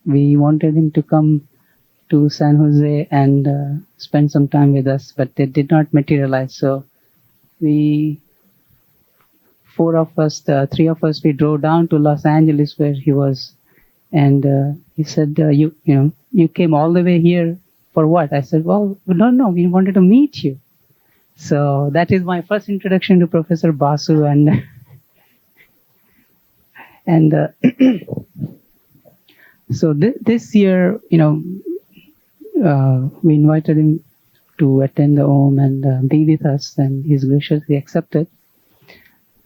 We wanted him to come to San Jose and spend some time with us, but it did not materialize. So three of us, we drove down to Los Angeles where he was, and he said, you came all the way here for what? I said, well, no, we wanted to meet you. So that is my first introduction to Professor Basu, and so this year, we invited him to attend the Om and be with us, and he's graciously accepted.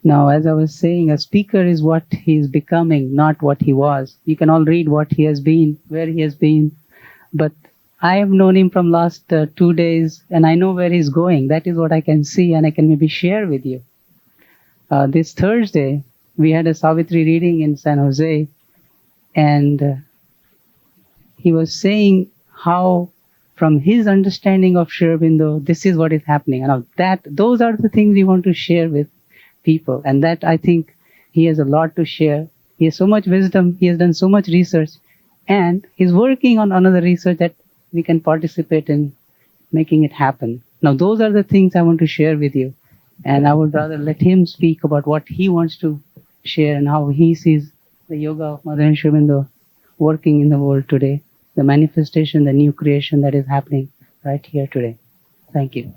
Now, as I was saying, a speaker is what he is becoming, not what he was. You can all read what he has been, where he has been, but I have known him from last 2 days, and I know where he's going. That is what I can see, and I can maybe share with you. This Thursday, we had a Savitri reading in San Jose, and he was saying how, from his understanding of Sri Aurobindo, this is what is happening. And those are the things we want to share with people, and that I think he has a lot to share. He has so much wisdom, he has done so much research, and he's working on another research that we can participate in making it happen. Now, those are the things I want to share with you, and I would rather let him speak about what he wants to share and how he sees the yoga of Mother Sri Aurobindo working in the world today, the manifestation, the new creation that is happening right here today. Thank you.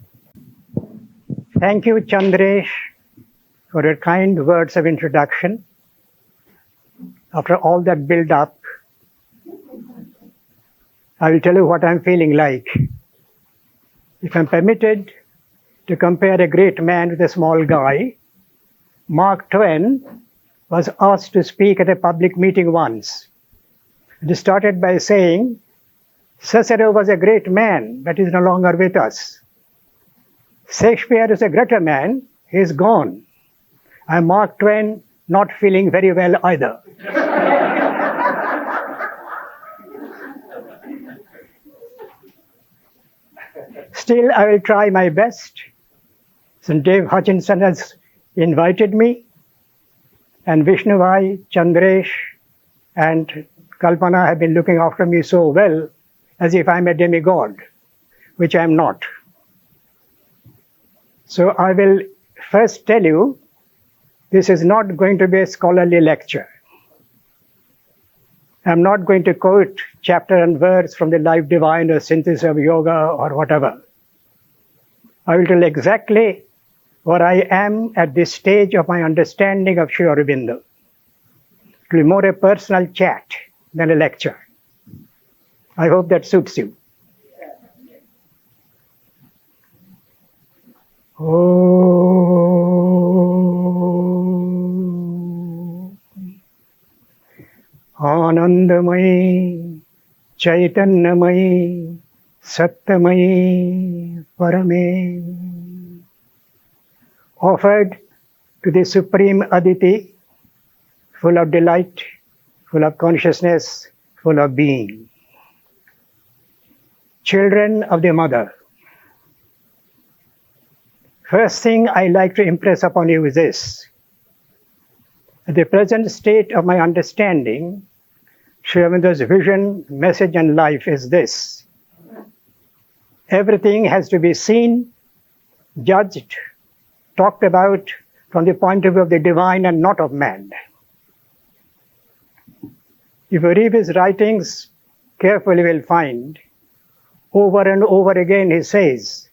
Thank you, Chandresh, for your kind words of introduction. After all that build-up, I will tell you what I'm feeling like. If I'm permitted to compare a great man with a small guy, Mark Twain was asked to speak at a public meeting once. He started by saying, Cicero was a great man, but he's no longer with us. Shakespeare is a greater man, he's gone. I'm Mark Twain, not feeling very well either. Still, I will try my best. So Dave Hutchinson has invited me, and Vishnuvai, Chandresh, and Kalpana have been looking after me so well, as if I'm a demigod, which I'm not. So I will first tell you, this is not going to be a scholarly lecture. I'm not going to quote chapter and verse from the Life Divine or Synthesis of Yoga or whatever. I will tell exactly where I am at this stage of my understanding of Sri Aurobindo. It will be more a personal chat than a lecture. I hope that suits you. Anandamayi, Chaitanyamayi, Satyamayi, Parame. Offered to the Supreme Aditi, full of delight, full of consciousness, full of being. Children of the Mother. First thing I like to impress upon you is this. At the present state of my understanding, Sri Aurobindo's vision, message, and life is this. Everything has to be seen, judged, talked about from the point of view of the divine and not of man. If you read his writings carefully, you will find over and over again he says,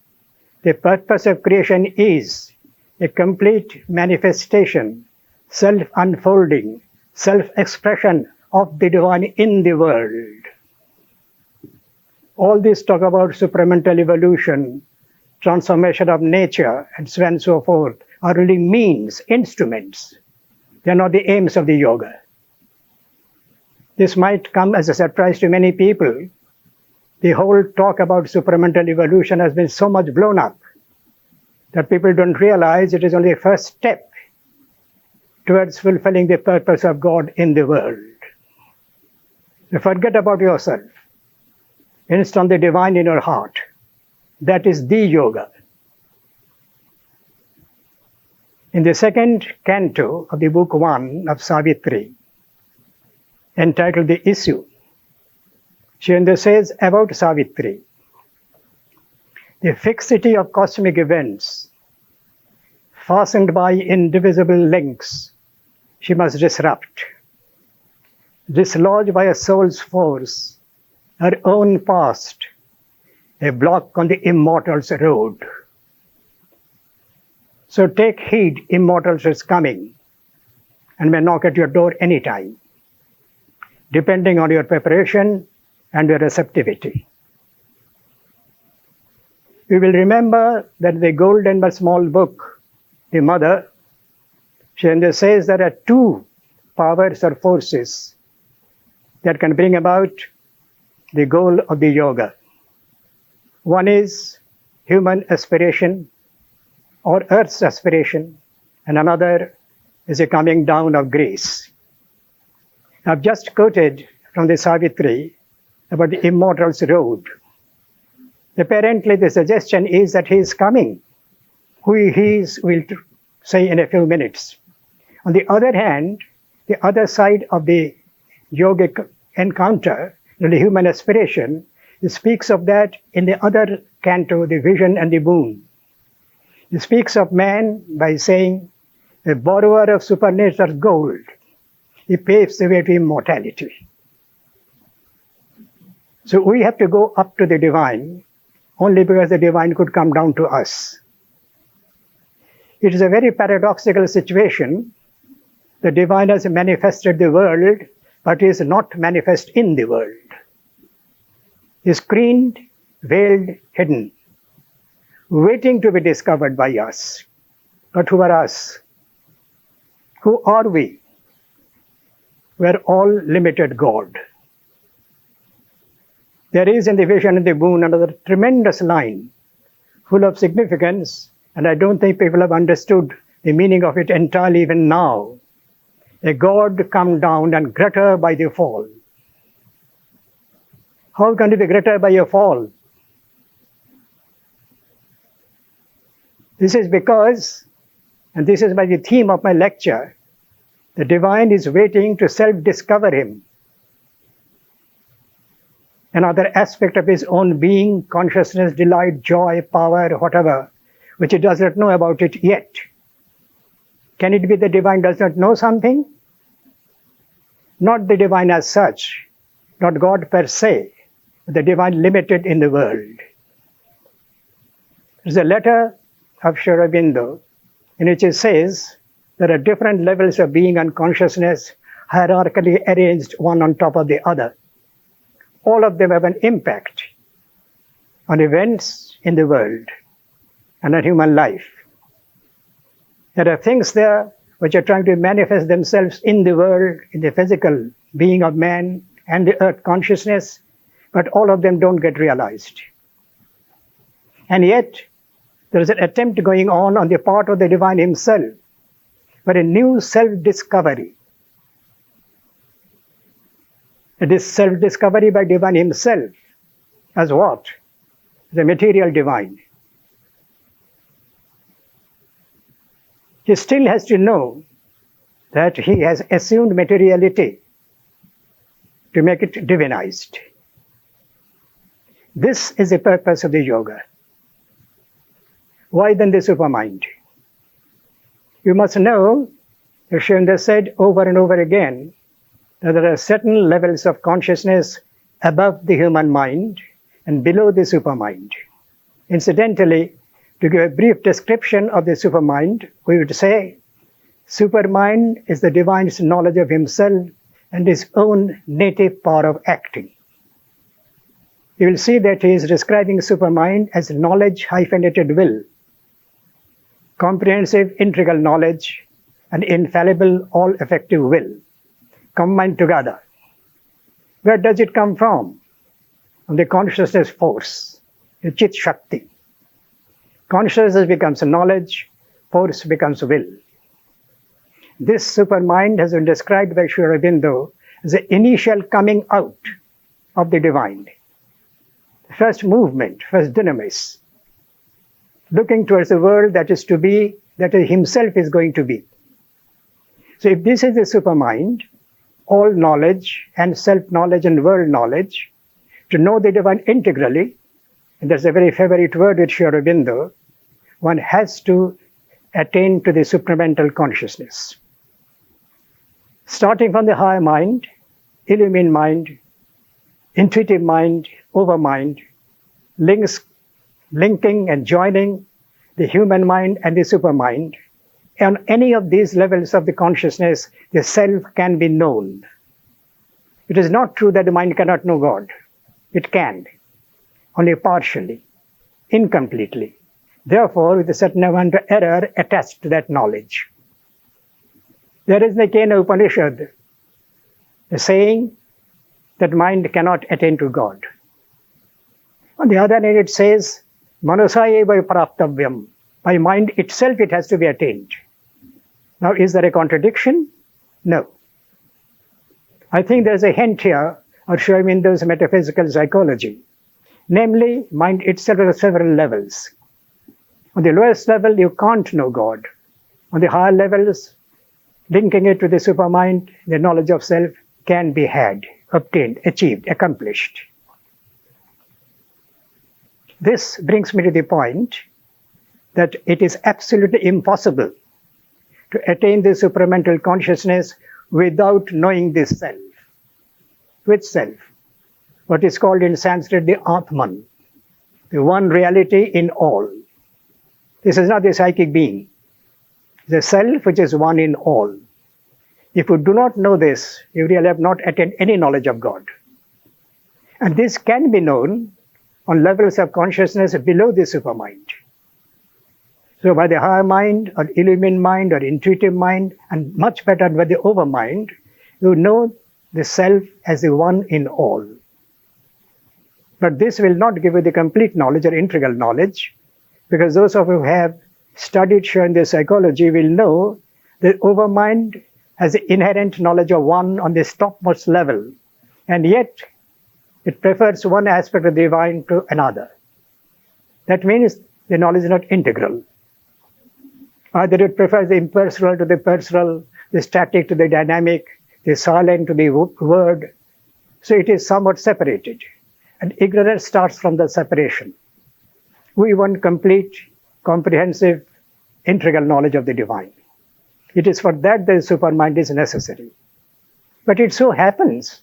the purpose of creation is a complete manifestation, self-unfolding, self-expression of the divine in the world. All this talk about supramental evolution, transformation of nature, and so on and so forth, are really means, instruments. They are not the aims of the yoga. This might come as a surprise to many people. The whole talk about supramental evolution has been so much blown up that people don't realize it is only a first step towards fulfilling the purpose of God in the world. So forget about yourself. Install the divine in your heart. That is the yoga. In the second canto of the book 1 of Savitri, entitled The Issue, Shrinda says about Savitri, the fixity of cosmic events, fastened by indivisible links, she must disrupt. Dislodged by a soul's force, her own past, a block on the Immortal's road. So take heed, Immortals is coming and may knock at your door anytime, depending on your preparation and your receptivity. We will remember that the golden but small book, the Mother, she says there are two powers or forces that can bring about the goal of the yoga. One is human aspiration or earth's aspiration, and another is a coming down of grace. I've just quoted from the Savitri about the Immortal's road. Apparently, the suggestion is that he is coming. Who he is, we'll say in a few minutes. On the other hand, the other side of the yogic encounter, the human aspiration, he speaks of that in the other canto, the vision and the boon. He speaks of man by saying, a borrower of supernatural gold, he paves the way to immortality. So we have to go up to the divine only because the divine could come down to us. It is a very paradoxical situation. The divine has manifested the world, but is not manifest in the world. He is screened, veiled, hidden, waiting to be discovered by us. But who are us? Who are we? We are all limited God. There is in the vision and the boon another tremendous line, full of significance, and I don't think people have understood the meaning of it entirely even now. A God come down and greater by the fall. How can you be greater by a fall? This is because, and this is by the theme of my lecture, the divine is waiting to self-discover him. Another aspect of his own being, consciousness, delight, joy, power, whatever, which he does not know about it yet. Can it be the divine does not know something? Not the divine as such, not God per se, but the divine limited in the world. There's a letter of Sri Aurobindo in which it says there are different levels of being and consciousness hierarchically arranged one on top of the other. All of them have an impact on events in the world and on human life. There are things there which are trying to manifest themselves in the world, in the physical being of man and the earth consciousness, but all of them don't get realized. And yet, there is an attempt going on the part of the divine himself for a new self-discovery. It is self-discovery by divine himself. As what? The material divine. He still has to know that he has assumed materiality to make it divinized. This is the purpose of the yoga. Why then the supermind? You must know, as Shrinda said over and over again, that there are certain levels of consciousness above the human mind and below the supermind. Incidentally, to give a brief description of the supermind, we would say, supermind is the divine's knowledge of himself and his own native power of acting. You will see that he is describing supermind as knowledge-hyphenated will, comprehensive integral knowledge, and infallible all-effective will, combined together. Where does it come from? From the consciousness force, the Chit Shakti. Consciousness becomes knowledge, force becomes will. This supermind has been described by Sri Aurobindo as the initial coming out of the divine. The first movement, first dynamis, looking towards the world that is to be, that himself is going to be. So if this is the supermind, all knowledge and self-knowledge and world knowledge, To know the divine integrally, and that's a very favorite word with Sri Aurobindo, one has to attain to the supramental consciousness. Starting from the higher mind, illumined mind, intuitive mind, overmind, linking and joining the human mind and the supermind. On any of these levels of the consciousness, the self can be known. It is not true that the mind cannot know God. It can, only partially, incompletely. Therefore, with a certain amount of error attached to that knowledge. There is in the Kena Upanishad a saying that mind cannot attain to God. On the other hand, it says, Manasayeva praptavyam. By mind itself it has to be attained. Now, is there a contradiction? No. I think there's a hint here of Sri Aurobindo's metaphysical psychology. Namely, mind itself has several levels. On the lowest level, you can't know God. On the higher levels, linking it to the supermind, the knowledge of self can be had, obtained, achieved, accomplished. This brings me to the point that it is absolutely impossible to attain the supramental consciousness without knowing this self. Which self? What is called in Sanskrit the Atman, the one reality in all. This is not the psychic being. The self which is one in all. If you do not know this, you really have not attained any knowledge of God. And this can be known on levels of consciousness below the supermind. So by the higher mind, or illumined mind, or intuitive mind, and much better by the overmind, you know the self as the one in all. But this will not give you the complete knowledge or integral knowledge, because those of you who have studied Sri psychology will know that overmind has the inherent knowledge of one on this topmost level, and yet it prefers one aspect of the divine to another. That means the knowledge is not integral. Either it prefers the impersonal to the personal, the static to the dynamic, the silent to the word. So it is somewhat separated. And ignorance starts from the separation. We want complete, comprehensive, integral knowledge of the divine. It is for that the supermind is necessary. But it so happens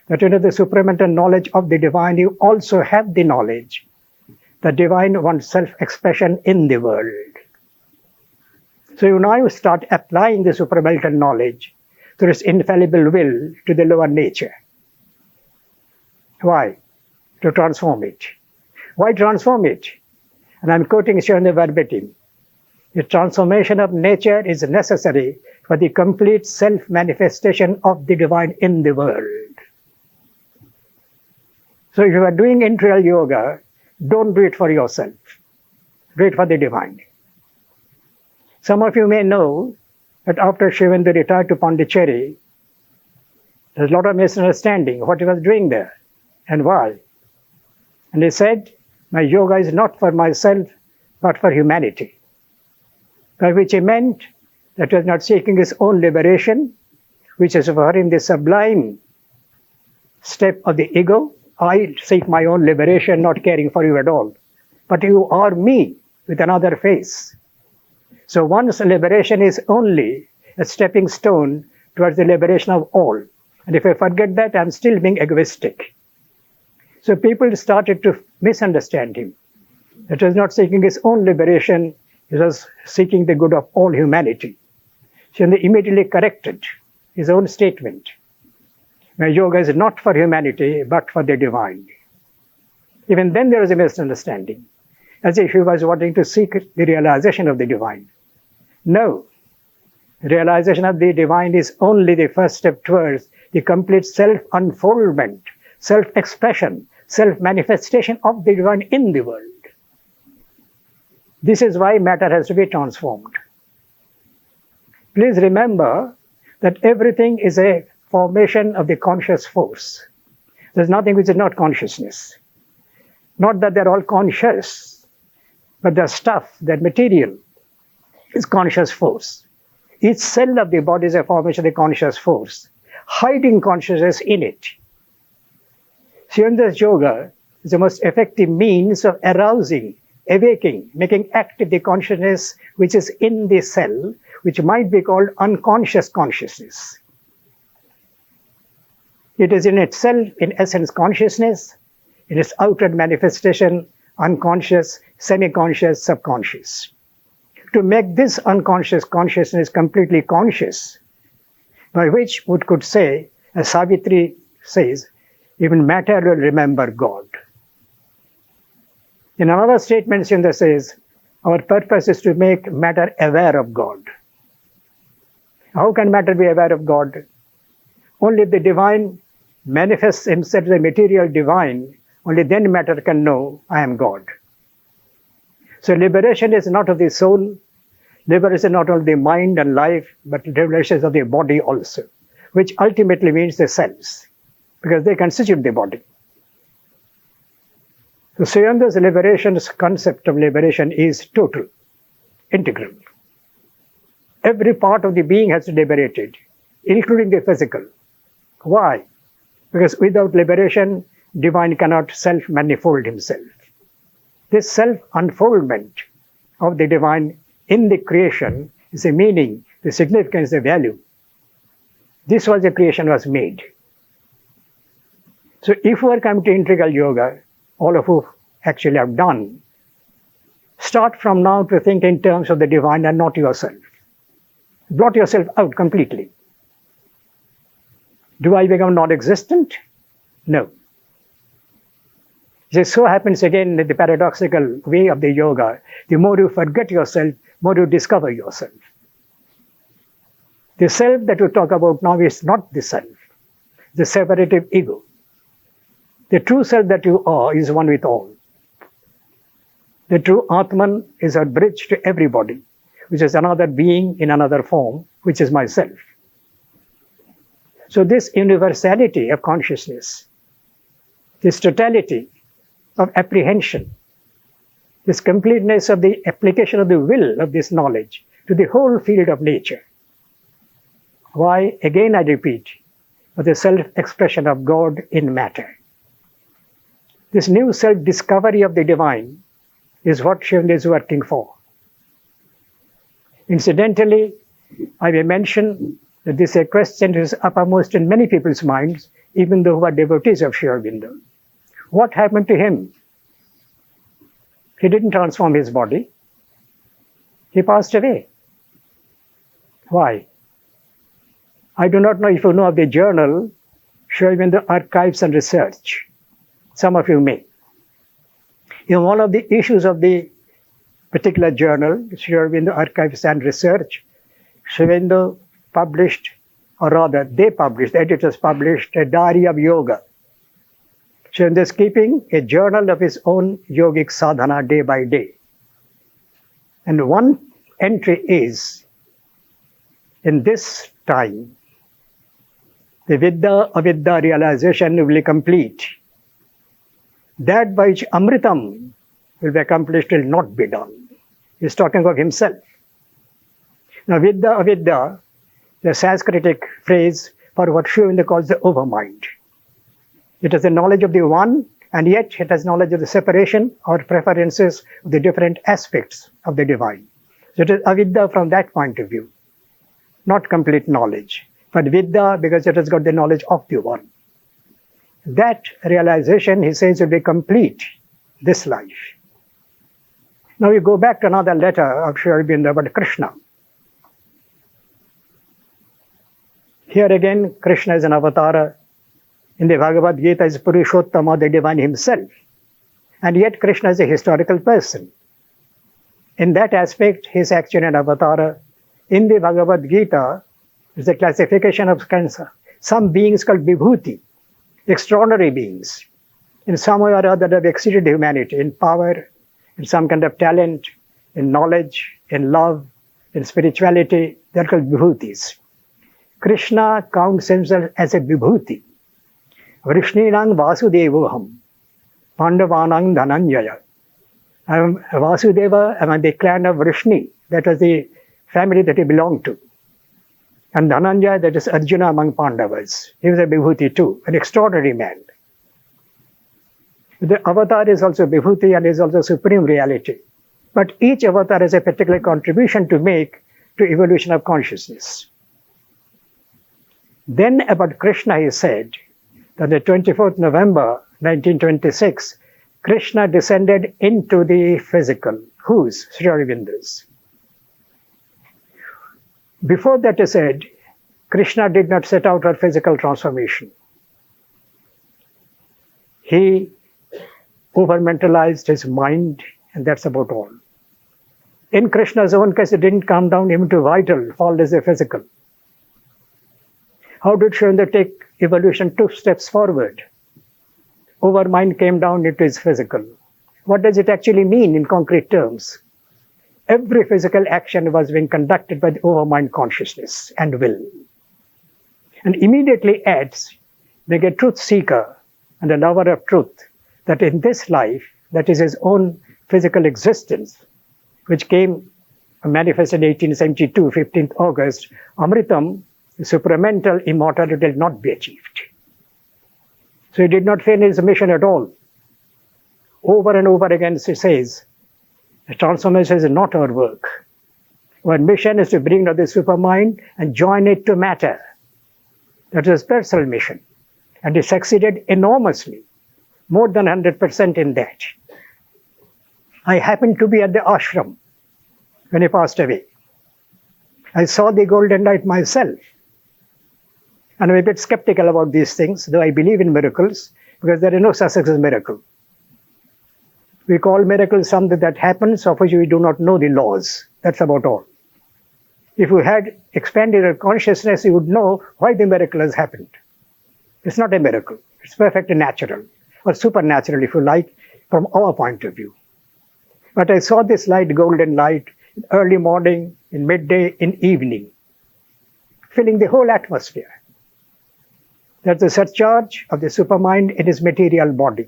that the supramental knowledge of the divine, you also have the knowledge. The divine wants self-expression in the world. So you now start applying the supramental knowledge through its infallible will to the lower nature. Why? To transform it. Why transform it? And I'm quoting Shirley verbatim. The transformation of nature is necessary for the complete self-manifestation of the divine in the world. So if you are doing integral yoga, don't do it for yourself. Do it for the divine. Some of you may know that after Shivendu retired to Pondicherry, there's a lot of misunderstanding what he was doing there and why. And he said, my yoga is not for myself, but for humanity. By which he meant that he was not seeking his own liberation, which is for him the sublime step of the ego. I seek my own liberation, not caring for you at all. But you are me with another face. So one's liberation is only a stepping stone towards the liberation of all. And if I forget that, I'm still being egoistic. So people started to misunderstand him. It was not seeking his own liberation, he was seeking the good of all humanity. So they immediately corrected his own statement. My yoga is not for humanity, but for the divine. Even then there was a misunderstanding, as if he was wanting to seek the realization of the divine. No, realization of the divine is only the first step towards the complete self-unfoldment, self-expression, self-manifestation of the divine in the world. This is why matter has to be transformed. Please remember that everything is a formation of the conscious force. There's nothing which is not consciousness. Not that they're all conscious, but the stuff, that material, is conscious force. Each cell of the body is a formation of the conscious force, hiding consciousness in it. Shivananda's yoga is the most effective means of arousing, awaking, making active the consciousness which is in the cell, which might be called unconscious consciousness. It is in itself, in essence, consciousness, in its outward manifestation, unconscious, semi-conscious, subconscious. To make this unconscious consciousness completely conscious, by which one could say, as Savitri says, even matter will remember God. In another statement, Sunda says, our purpose is to make matter aware of God. How can matter be aware of God? Only if the divine manifests himself as the material divine, only then matter can know, I am God. So liberation is not of the soul, liberation is not only the mind and life, but liberation is of the body also, which ultimately means the cells, because they constitute the body. So Shivananda's liberation's concept of liberation is total, integral. Every part of the being has to be liberated, including the physical. Why? Because without liberation, divine cannot self-manifold himself. This self-unfoldment of the divine in the creation is the meaning, the significance, the value. This was the creation was made. So if we are coming to integral yoga, all of you actually have done, start from now to think in terms of the divine and not yourself. Blot yourself out completely. Do I become non-existent? No. This so happens again in the paradoxical way of the yoga. The more you forget yourself, more you discover yourself. The self that we talk about now is not the self, the separative ego. The true self that you are is one with all. The true Atman is a bridge to everybody, which is another being in another form, which is myself. So this universality of consciousness, this totality of apprehension, this completeness of the application of the will of this knowledge to the whole field of nature. Why? Again I repeat, for the self-expression of God in matter. This new self-discovery of the divine is what Shivananda is working for. Incidentally, I may mention that this question is uppermost in many people's minds, even though who are devotees of Sri Aurobindo. What happened to him? He didn't transform his body. He passed away. Why? I do not know if you know of the journal Sri Aurobindo Archives and Research. Some of you may. In one of the issues of the particular journal, Sri Aurobindo Archives and Research, Sri Aurobindo published, or rather they published, the editors published a diary of yoga. Sri Aurobindo is keeping a journal of his own yogic sadhana day by day. And one entry is, in this time, the Vidya Avidya realization will be complete. That by which Amritam will be accomplished will not be done. He's talking of himself. Now, Vidya Avidya, the Sanskritic phrase for what Sri Aurobindo calls the overmind. It is the knowledge of the one, and yet it has knowledge of the separation or preferences of the different aspects of the divine. So it is avidya from that point of view, not complete knowledge, but vidya because it has got the knowledge of the one. That realization, he says, will be complete this life. Now we go back to another letter of Sri Aurobindo about Krishna. Here again, Krishna is an avatar. In the Bhagavad Gita is Purushottama, the divine himself. And yet Krishna is a historical person. In that aspect, he is actually an avatar. In the Bhagavad Gita, is a classification of cancer. Some beings called Vibhuti, extraordinary beings. In some way or other, they have exceeded humanity in power, in some kind of talent, in knowledge, in love, in spirituality. They are called Vibhutis. Krishna counts himself as a Vibhuti. Vrishninang Vasudevoham, Pandavanang Dhananjaya. I am Vasudeva, I am the clan of Vrishni. That was the family that he belonged to. And Dhananjaya, that is Arjuna among Pandavas. He was a Vibhuti too, an extraordinary man. The avatar is also Vibhuti and is also supreme reality. But each avatar has a particular contribution to make to evolution of consciousness. Then about Krishna, he said that on the 24th November 1926, Krishna descended into the physical. Whose? Sri Aurobindo's. Before that, he said, Krishna did not set out for physical transformation. He over-mentalized his mind, and that's about all. In Krishna's own case, it didn't come down even to vital, fall as a physical. How did Sri take evolution 2 steps forward? Over mind came down into his physical. What does it actually mean in concrete terms? Every physical action was being conducted by the over mind consciousness and will. And immediately adds, being a truth seeker and a lover of truth, that in this life, that is his own physical existence, which came manifested in 1872, 15th August, Amritam, supramental immortality will not be achieved. So he did not fail his mission at all. Over and over again, he says, the transformation is not our work. Our mission is to bring out the supermind and join it to matter. That is his personal mission. And he succeeded enormously, more than 100% in that. I happened to be at the ashram when he passed away. I saw the golden light myself. And I'm a bit skeptical about these things, though I believe in miracles, because there is no such thing as miracle. We call miracles something that happens of which we do not know the laws. That's about all. If you had expanded your consciousness, you would know why the miracle has happened. It's not a miracle. It's perfectly natural, or supernatural, if you like, from our point of view. But I saw this light, golden light, in early morning, in midday, in evening, filling the whole atmosphere. That's the surcharge of the supermind in his material body.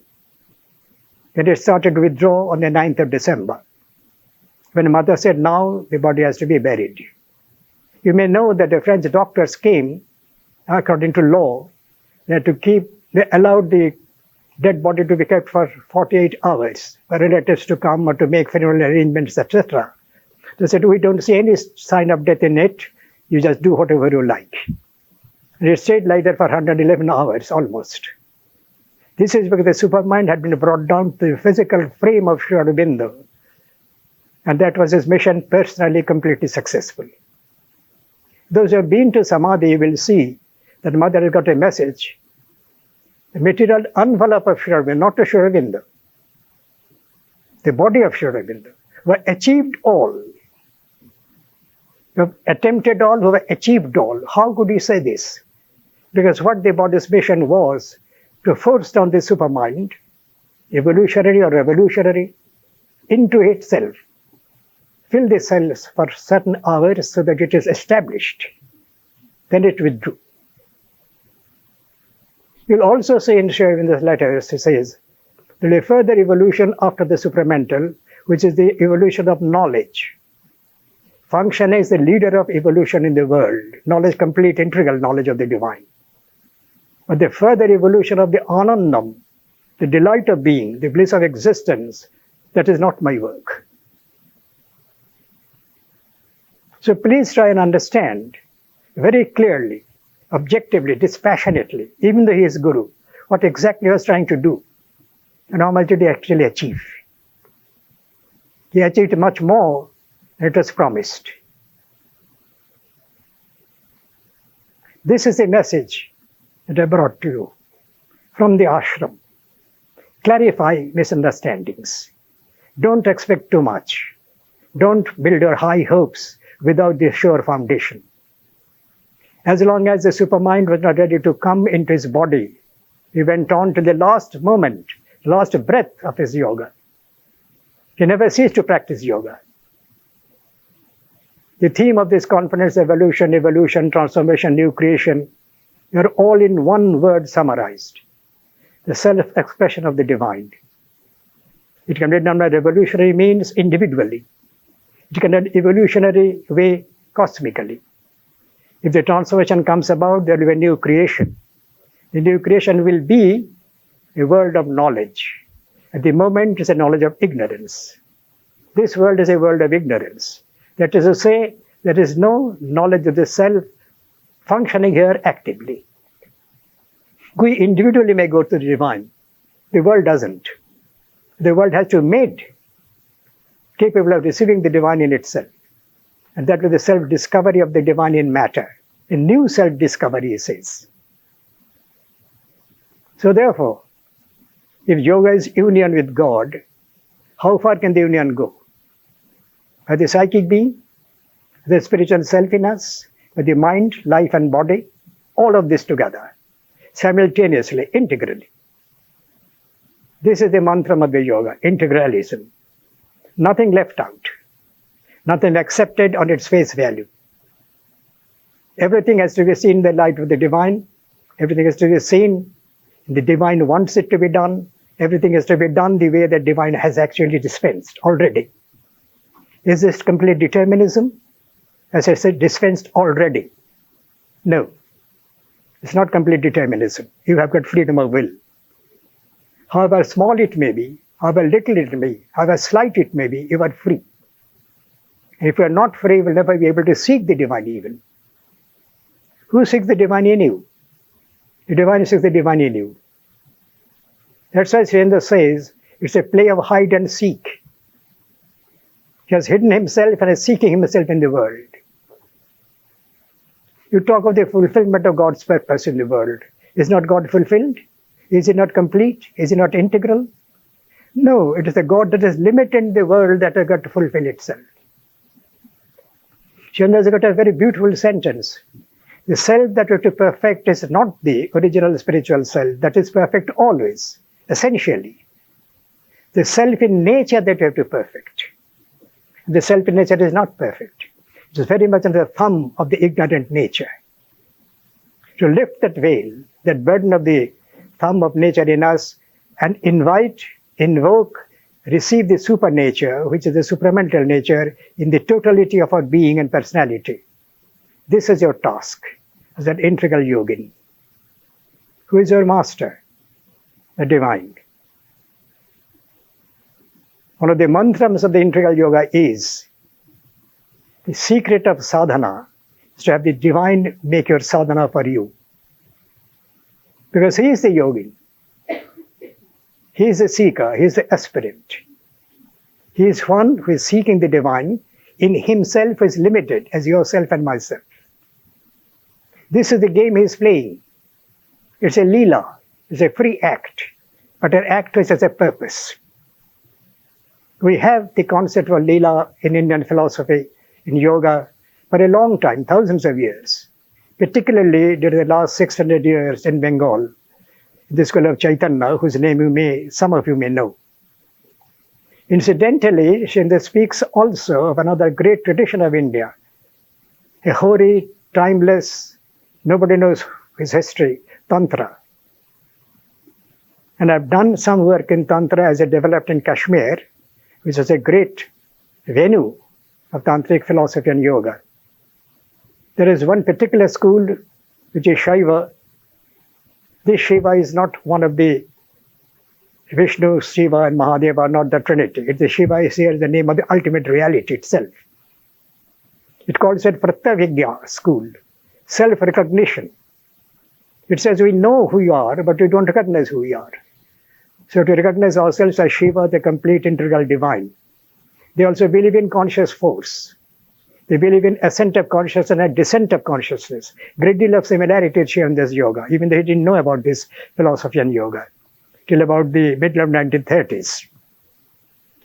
Then it started to withdraw on the 9th of December, when mother said, now the body has to be buried. You may know that the French doctors came, according to law, they allowed the dead body to be kept for 48 hours for relatives to come or to make funeral arrangements, etc. They said, we don't see any sign of death in it, you just do whatever you like. And it stayed like that for 111 hours almost. This is because the supermind had been brought down to the physical frame of Sri Aurobindo. And that was his mission, personally completely successful. Those who have been to Samadhi will see that Mother has got a message. The material envelope of Sri Aurobindo, not of Sri Aurobindo. The body of Sri Aurobindo, who have achieved all. Who have attempted all, who have achieved all. How could you say this? Because what the body's mission was, to force down the supermind, evolutionary or revolutionary, into itself. Fill the cells for certain hours so that it is established. Then it withdrew. You'll also see in Sri Aurobindo's letters, he says, there will be further evolution after the supramental, which is the evolution of knowledge. Function is the leader of evolution in the world. Knowledge, complete integral knowledge of the divine. But the further evolution of the anandam, the delight of being, the bliss of existence, that is not my work. So please try and understand very clearly, objectively, dispassionately, even though he is Guru, what exactly he was trying to do and how much did he actually achieve. He achieved much more than it was promised. This is a message that I brought to you from the ashram. Clarify misunderstandings. Don't expect too much. Don't build your high hopes without the sure foundation. As long as the supermind was not ready to come into his body, he went on to the last moment, last breath of his yoga. He never ceased to practice yoga. The theme of this conference, evolution, transformation, new creation, they are all in one word summarized. The self-expression of the divine. It can be done by revolutionary means individually. It can be done evolutionary way cosmically. If the transformation comes about, there will be a new creation. The new creation will be a world of knowledge, At the moment, it's a knowledge of ignorance. This world is a world of ignorance. That is to say, there is no knowledge of the self functioning here actively. We individually may go to the divine. The world doesn't. The world has to be made capable of receiving the divine in itself. And that was the self-discovery of the divine in matter. A new self-discovery, he says. So therefore, if yoga is union with God, how far can the union go? By the psychic being, the spiritual self in us, by the mind, life and body, all of this together, simultaneously, integrally. This is the mantra of the yoga, integralism. Nothing left out, nothing accepted on its face value. Everything has to be seen in the light of the divine, everything has to be seen, the divine wants it to be done, everything has to be done the way that divine has actually dispensed already. Is this complete determinism? As I said, dispensed already. No, it's not complete determinism. You have got freedom of will. However small it may be, however little it may be, however slight it may be, you are free. And if you are not free, you will never be able to seek the divine even. Who seeks the divine in you? The divine seeks the divine in you. That's why Srendra says it's a play of hide and seek. He has hidden himself and is seeking himself in the world. You talk of the fulfillment of God's purpose in the world. Is not God fulfilled? Is he not complete? Is he not integral? No, it is the God that is limited the world that has got to fulfill itself. Srendra has got a very beautiful sentence. The self that is to perfect is not the original spiritual self, that is perfect always, essentially. The self in nature that you have to perfect. The self in nature is not perfect. It is very much under the thumb of the ignorant nature. To lift that veil, that burden of the thumb of nature in us, and invite, invoke, receive the supernature, which is the supramental nature, in the totality of our being and personality. This is your task as an integral yogin. Who is your master? The divine. One of the mantras of the integral yoga is the secret of sadhana is to have the divine make your sadhana for you. Because he is the yogin. He is the seeker, he is the aspirant. He is one who is seeking the divine in himself, who is limited as yourself and myself. This is the game he is playing. It's a leela, it's a free act, but an act which has a purpose. We have the concept of leela in Indian philosophy, in yoga, for a long time, thousands of years, particularly during the last 600 years in Bengal, the school of Chaitanya, whose name some of you may know. Incidentally, Srendra speaks also of another great tradition of India, a hoary, timeless, nobody knows his history, Tantra. And I've done some work in Tantra as it developed in Kashmir, which is a great venue of Tantric philosophy and yoga. There is one particular school which is Shaiva. This Shiva is not one of the Vishnu, Shiva and Mahadeva, not the Trinity. The Shiva is here the name of the ultimate reality itself. It calls it Pratyavijna school, self-recognition. It says we know who you are, but we don't recognize who we are. So to recognize ourselves as Shiva, the complete integral divine. They also believe in conscious force. They believe in ascent of consciousness and descent of consciousness. Great deal of similarity is here in this yoga, even though he didn't know about this philosophy and yoga till about the middle of 1930s.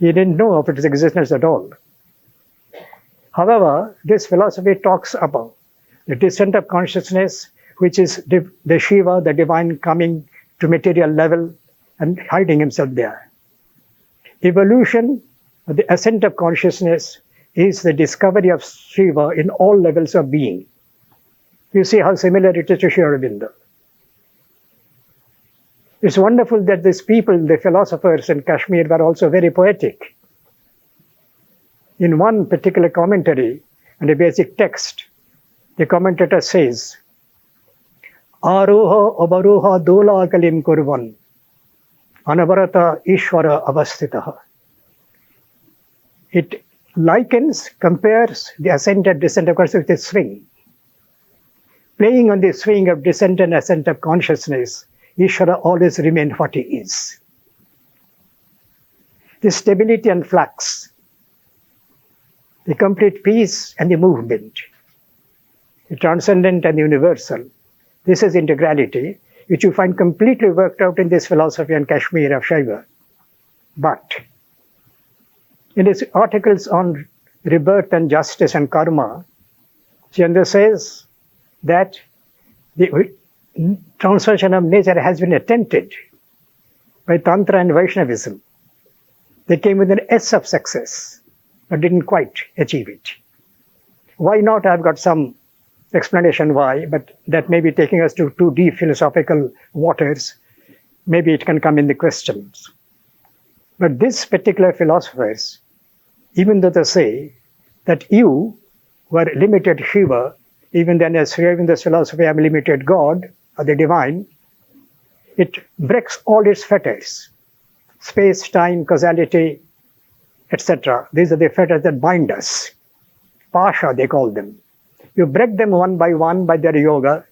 He didn't know of its existence at all. However, this philosophy talks about the descent of consciousness, which is the Shiva, the divine, coming to material level and hiding himself there. Evolution, the ascent of consciousness, is the discovery of Shiva in all levels of being. You see how similar it is to Sri Aurobindo. It's wonderful that these people, the philosophers in Kashmir, were also very poetic. In one particular commentary on a basic text, the commentator says, Aroha Abaroha Dola Kalim Kurvan, Anavarata Ishvara Avastitaha. It compares the ascent and descent of consciousness with a swing. Playing on the swing of descent and ascent of consciousness, Ishvara always remains what he is. The stability and flux, the complete peace and the movement, the transcendent and the universal. This is integrality, which you find completely worked out in this philosophy and Kashmir of Shaiva. But in his articles on rebirth and justice and karma, Chandra says that the transformation of nature has been attempted by Tantra and Vaishnavism. They came with an S of success, but didn't quite achieve it. Why not? I've got some explanation why, but that may be taking us to too deep philosophical waters. Maybe it can come in the questions. But these particular philosophers, even though they say that you were limited Shiva, even then as in this philosophy I'm limited God or the divine, it breaks all its fetters. Space, time, causality, etc. These are the fetters that bind us. Pasha, they call them. You break them one by one by their yoga.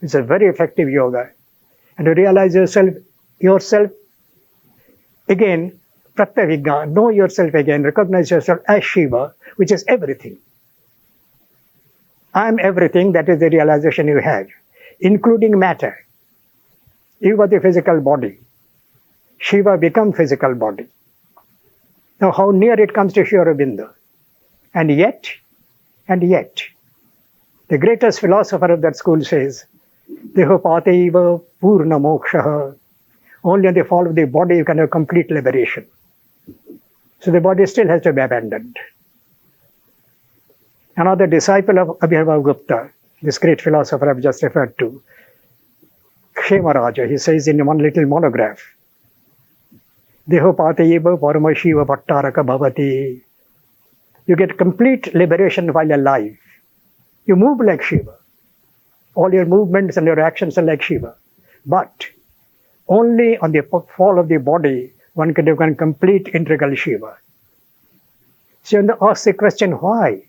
It's a very effective yoga. And you realize yourself again, Pratyavijna, know yourself again, recognize yourself as Shiva, which is everything. I am everything, that is the realization you have, including matter. You are the physical body. Shiva becomes physical body. Now how near it comes to Sri Aurobindo. And yet, the greatest philosopher of that school says, Dehopataiva purna moksha. Only on the fall of the body you can have complete liberation. So the body still has to be abandoned. Another disciple of Abhirabhav Gupta, this great philosopher I've just referred to, Kshemaraja, he says in one little monograph, Dehopataiva paramashiva bhattaraka bhavati. You get complete liberation while alive. You move like Shiva. All your movements and your actions are like Shiva. But only on the fall of the body one can have complete integral Shiva. So you ask the question, why?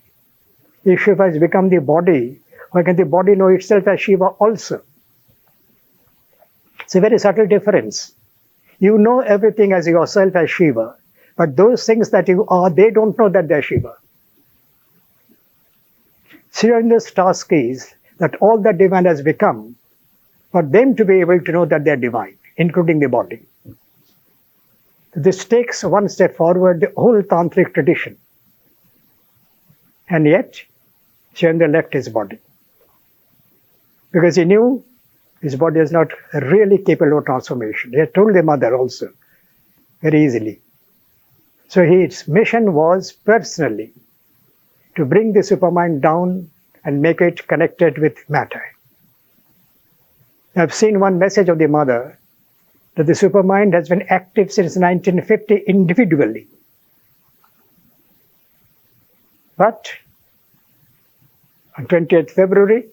If Shiva has become the body, why can the body know itself as Shiva also? It's a very subtle difference. You know everything as yourself as Shiva, but those things that you are, they don't know that they're Shiva. Sri Aurobindo's task is that all that divine has become, for them to be able to know that they're divine, including the body. This takes one step forward the whole tantric tradition. And yet, Sri Aurobindo left his body. Because he knew his body is not really capable of transformation. He had told the mother also, very easily. So his mission was personally to bring the supermind down and make it connected with matter. I've seen one message of the mother that the supermind has been active since 1950 individually. But on 20th February,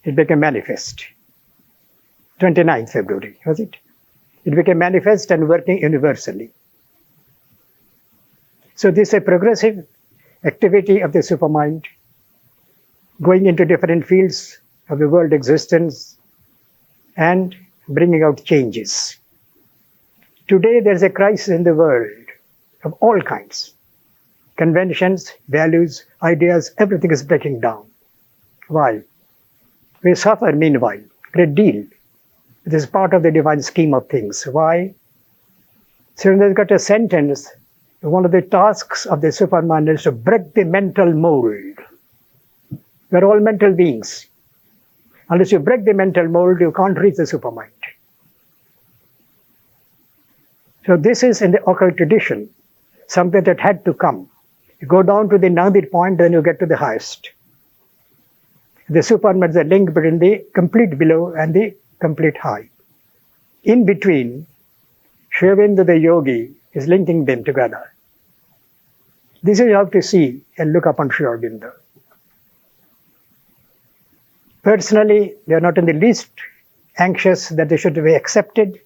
it became manifest. 29th February, was it? It became manifest and working universally. So this is a progressive activity of the supermind, going into different fields of the world existence and bringing out changes. Today there's a crisis in the world of all kinds. Conventions, values, ideas, everything is breaking down. Why? We suffer meanwhile, a great deal. It is part of the divine scheme of things. Why? So there's got a sentence, one of the tasks of the supermind is to break the mental mold. We're all mental beings. Unless you break the mental mold, you can't reach the supermind. So this is in the occult tradition, something that had to come. You go down to the Nadir point, then you get to the highest. The supermind is a link between the complete below and the complete high. In between, Sri Aurobindo the yogi is linking them together. This is how to see and look upon Sri Aurobindo. Personally, they are not in the least anxious that they should be accepted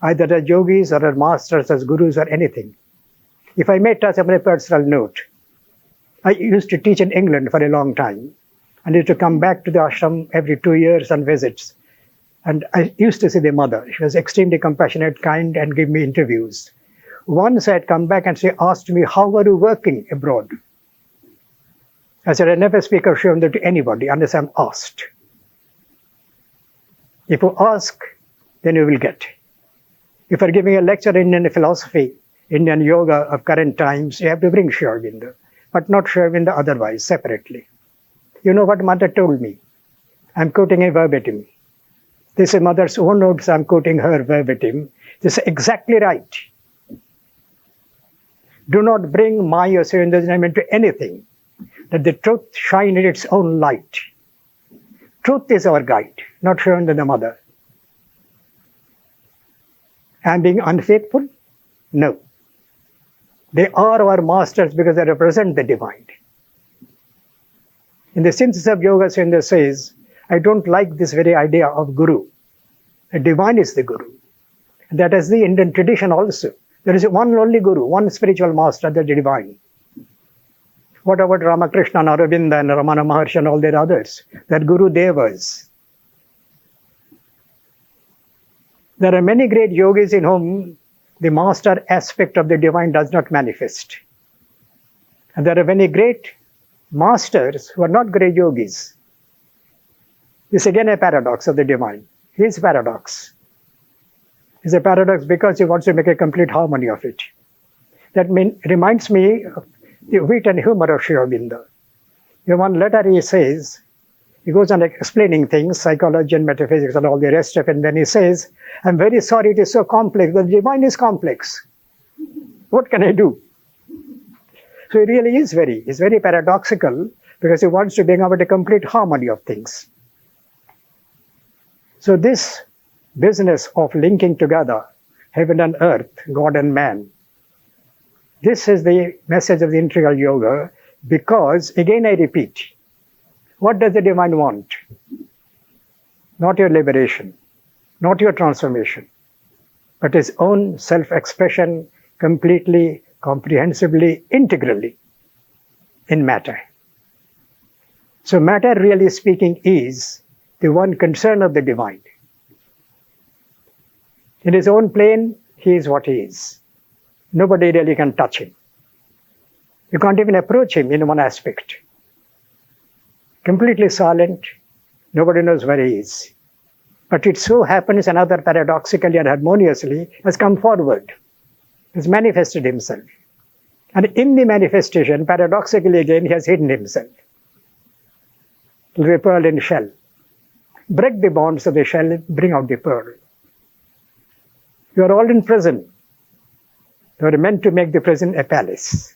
either as yogis or as masters, as gurus or anything. If I may touch upon a personal note, I used to teach in England for a long time, and used to come back to the ashram every 2 years on visits. And I used to see the mother. She was extremely compassionate, kind, and gave me interviews. Once I had come back and she asked me, "How are you working abroad?" I said, "I never speak of Shivananda to anybody unless I'm asked. If you ask, then you will get. If you're giving a lecture in Indian philosophy, Indian yoga of current times, you have to bring Sri Aurobindo, but not Sri Aurobindo otherwise, separately." You know what mother told me? I'm quoting a verbatim. This is mother's own notes, I'm quoting her verbatim. This is exactly right. Do not bring my or Sri Aurobindo name into anything. Let the truth shine in its own light. Truth is our guide, not Sri Aurobindo the mother. Am I being unfaithful? No. They are our masters because they represent the divine. In the synthesis of yoga, Sri Aurobindo says, I don't like this very idea of guru. The divine is the guru. And that is the Indian tradition also. There is one only guru, one spiritual master, the divine. What about Ramakrishna and Aurobindo and Ramana Maharshi and all their others? They're Guru Devas. There are many great yogis in whom the master aspect of the divine does not manifest. And there are many great masters who are not great yogis. This is again a paradox of the divine. His paradox is a paradox because he wants to make a complete harmony of it. That reminds me of the wit and humor of Sri Aurobindo. In one letter he says, he goes on explaining things, psychology and metaphysics and all the rest of it, and then he says, I'm very sorry it is so complex. The divine is complex. What can I do? So he really is he's very paradoxical because he wants to bring about a complete harmony of things. So this business of linking together heaven and earth, God and man, this is the message of the integral yoga because, again I repeat, what does the divine want? Not your liberation, not your transformation, but his own self-expression completely, comprehensively, integrally in matter. So matter, really speaking, is the one concern of the divine. In his own plane, he is what he is. Nobody really can touch him. You can't even approach him in one aspect. Completely silent, nobody knows where he is. But it so happens another paradoxically and harmoniously has come forward, has manifested himself. And in the manifestation, paradoxically again, he has hidden himself. The pearl in shell. Break the bonds of the shell, bring out the pearl. You are all in prison. You are meant to make the prison a palace.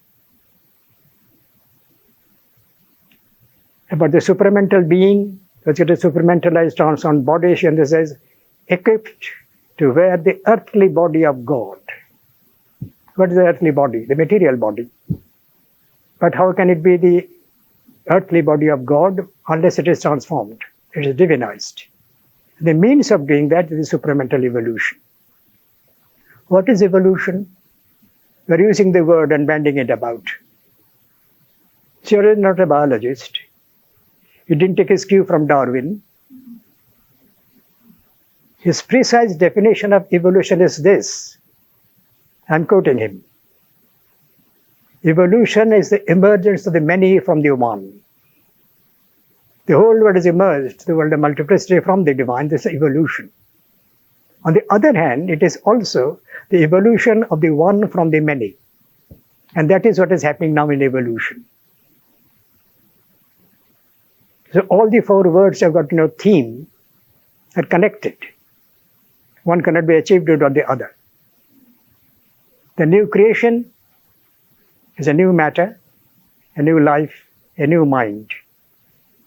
About the supramental being, which is a supramentalized transformed body, and this says, equipped to wear the earthly body of God. What is the earthly body? The material body. But how can it be the earthly body of God unless it is transformed? It is divinized. The means of doing that is the supramental evolution. What is evolution? We are using the word and banding it about. Sure is not a biologist. He didn't take his cue from Darwin. His precise definition of evolution is this. I'm quoting him. Evolution is the emergence of the many from the one. The whole world is emerged, the world of multiplicity from the divine. This is evolution. On the other hand, it is also the evolution of the one from the many. And that is what is happening now in evolution. So all the four words have got theme, are connected. One cannot be achieved without the other. The new creation is a new matter, a new life, a new mind,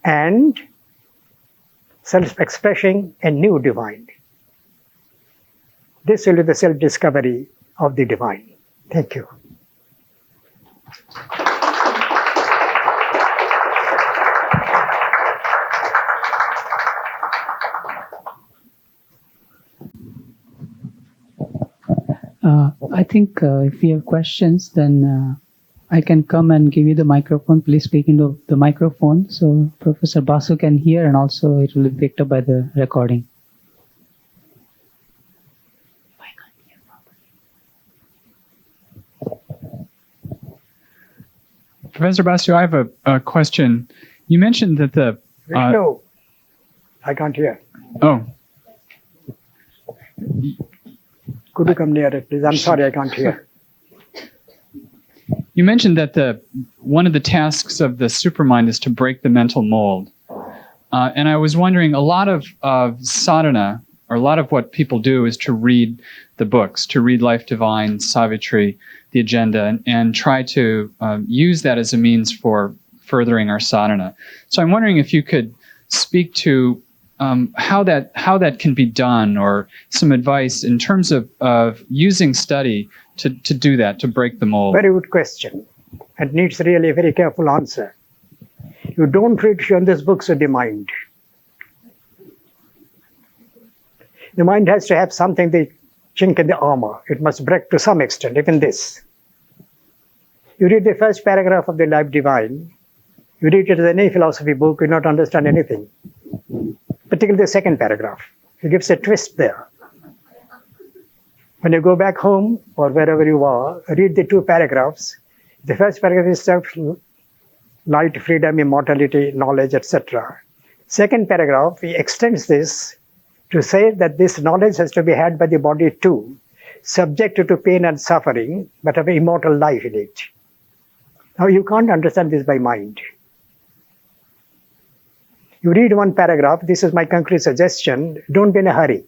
and self-expressing a new divine. This will be the self-discovery of the divine. Thank you. I think if you have questions, then I can come and give you the microphone. Please speak into the microphone so Professor Basu can hear, and also it will be picked up by the recording. Professor Basu, I have a question. You mentioned that the... Vishnu, I can't hear. Oh. Could you come nearer, please? I'm sorry, I can't hear. You mentioned that one of the tasks of the supermind is to break the mental mold. And I was wondering, a lot of sadhana, or a lot of what people do is to read the books, to read Life Divine, Savitri, the agenda, and try to use that as a means for furthering our sadhana. So I'm wondering if you could speak to how that can be done, or some advice in terms of using study to do that, to break the mold. Very good question, and needs really a very careful answer. You don't read Shanda's books with the mind. The mind has to have something, the chink in the armor. It must break to some extent, even this. You read the first paragraph of the Life Divine, you read it as any philosophy book, you will not understand anything. Particularly the second paragraph. It gives a twist there. When you go back home, or wherever you are, read the two paragraphs. The first paragraph is self, light, freedom, immortality, knowledge, etc. Second paragraph, he extends this to say that this knowledge has to be had by the body too, subject to pain and suffering, but have an immortal life in it. Now you can't understand this by mind. You read one paragraph, this is my concrete suggestion, don't be in a hurry.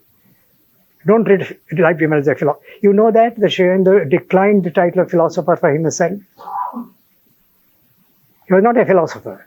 Don't read Life Divine as a philosopher. You know that the Sri declined the title of philosopher for himself. He was not a philosopher.